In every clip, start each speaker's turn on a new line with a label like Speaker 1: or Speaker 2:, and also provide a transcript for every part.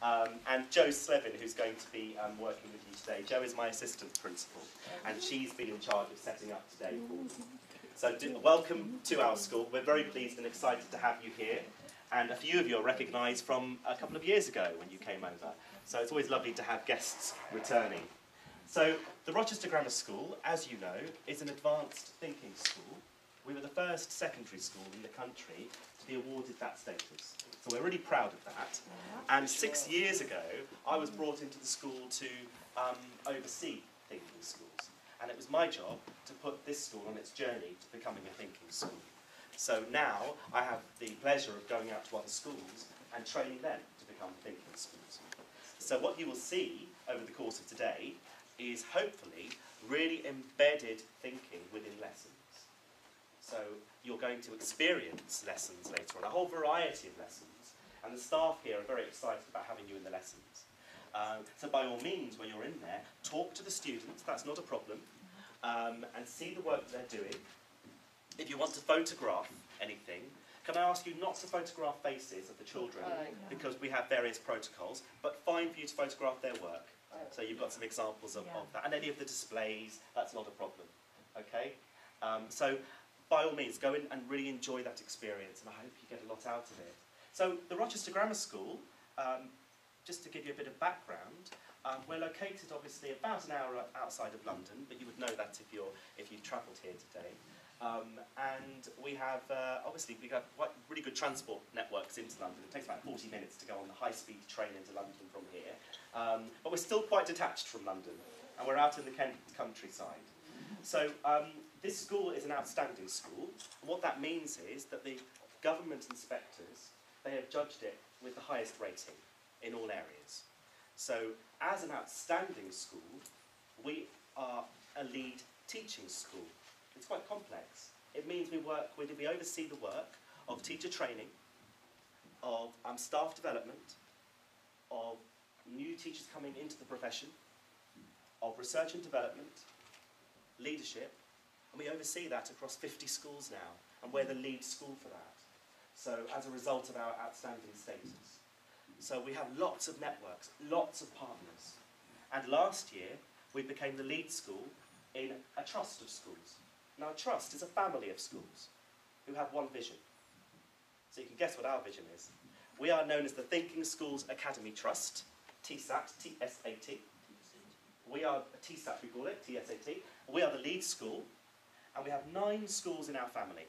Speaker 1: and Jo Slevin, who's going to be working with you today. Jo is my assistant principal, and she's been in charge of setting up today for me. So welcome to our school. We're very pleased and excited to have you here. And a few of you are recognised from a couple of years ago when you came over. So it's always lovely to have guests returning. So the Rochester Grammar School, as you know, is an advanced thinking school. We were the first secondary school in the country to be awarded that status. So we're really proud of that. And 6 years ago, I was brought into the school to oversee thinking schools. And it was my job to put this school on its journey to becoming a thinking school. So now I have the pleasure of going out to other schools and training them to become thinking schools. So what you will see over the course of today is hopefully really embedded thinking within lessons. So you're going to experience lessons later on, a whole variety of lessons, and the staff here are very excited about having you in the lessons. So by all means, when you're in there, talk to the students, that's not a problem, and see the work that they're doing. If you want to photograph anything, can I ask you not to photograph faces of the children, because we have various protocols, but fine for you to photograph their work. So you've got some examples of that, and any of the displays, that's not a problem, okay? So by all means, go in and really enjoy that experience, and I hope you get a lot out of it. So the Rochester Grammar School, just to give you a bit of background, we're located obviously about an hour outside of London, but you would know that if you've travelled here today. And we have, obviously, we have really good transport networks into London. It takes about 40 minutes to go on the high-speed train into London from here. But we're still quite detached from London, and we're out in the Kent countryside. So this school is an outstanding school. And what that means is that the government inspectors, they have judged it with the highest rating in all areas. So as an outstanding school, we are a lead teaching school. It's quite complex. It means we oversee the work of teacher training, of staff development, of new teachers coming into the profession, of research and development, leadership, and we oversee that across 50 schools now, and we're the lead school for that. So as a result of our outstanding status. So we have lots of networks, lots of partners. And last year, we became the lead school in a trust of schools. Now, a trust is a family of schools who have one vision. So you can guess what our vision is. We are known as the Thinking Schools Academy Trust, TSAT, T-S-A-T. We are a TSAT, we call it, T-S-A-T. We are the lead school, and we have 9 schools in our family.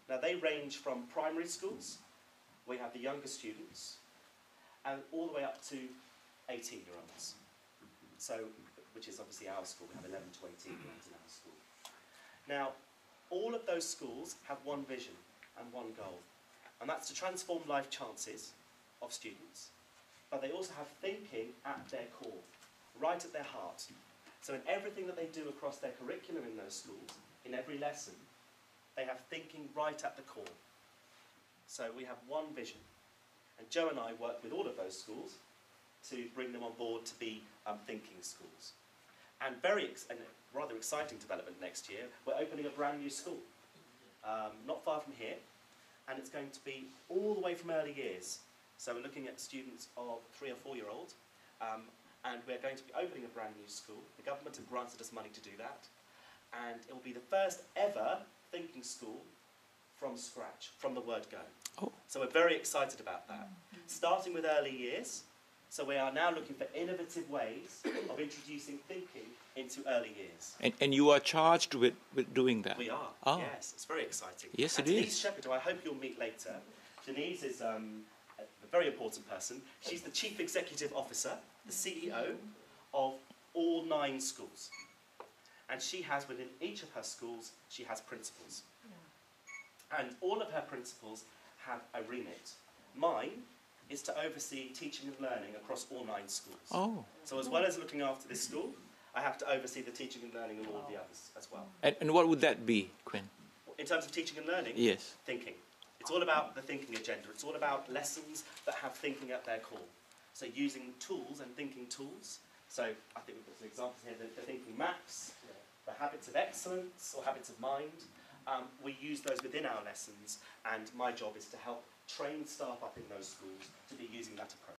Speaker 1: Now, they range from primary schools, we have the younger students, and all the way up to 18-year-olds. So, which is obviously our school. We have 11 to 18-year-olds in our school. Now, all of those schools have one vision and one goal, and that's to transform life chances of students, but they also have thinking at their core, right at their heart. So in everything that they do across their curriculum in those schools, in every lesson, they have thinking right at the core. So we have one vision, and Jo and I work with all of those schools to bring them on board to be thinking schools. And rather exciting development next year, we're opening a brand new school, not far from here, and it's going to be all the way from early years. So we're looking at students of 3 or 4-year-olds, and we're going to be opening a brand new school. The government have granted us money to do that, and it will be the first ever thinking school from scratch, from the word go. Oh. So we're very excited about that. Starting with early years, so we are now looking for innovative ways of introducing thinking into early years.
Speaker 2: And you are charged with doing that?
Speaker 1: We are, yes. It's very exciting.
Speaker 2: Yes,
Speaker 1: and
Speaker 2: it
Speaker 1: Denise
Speaker 2: is.
Speaker 1: Shepherd, who I hope you'll meet later. Denise is a very important person. She's the Chief Executive Officer, the CEO of all 9 schools. And she has, within each of her schools, she has principals. And all of her principals have a remit. Mine is to oversee teaching and learning across all 9 schools.
Speaker 2: Oh.
Speaker 1: So as well as looking after this school, I have to oversee the teaching and learning of all the others as well.
Speaker 2: And what would that be, Gwynn?
Speaker 1: In terms of teaching and learning?
Speaker 2: Yes.
Speaker 1: Thinking. It's all about the thinking agenda. It's all about lessons that have thinking at their core. So using tools and thinking tools. So I think we've got some examples here. The thinking maps, the habits of excellence or habits of mind. We use those within our lessons, and my job is to help train staff up in those schools to be using that approach.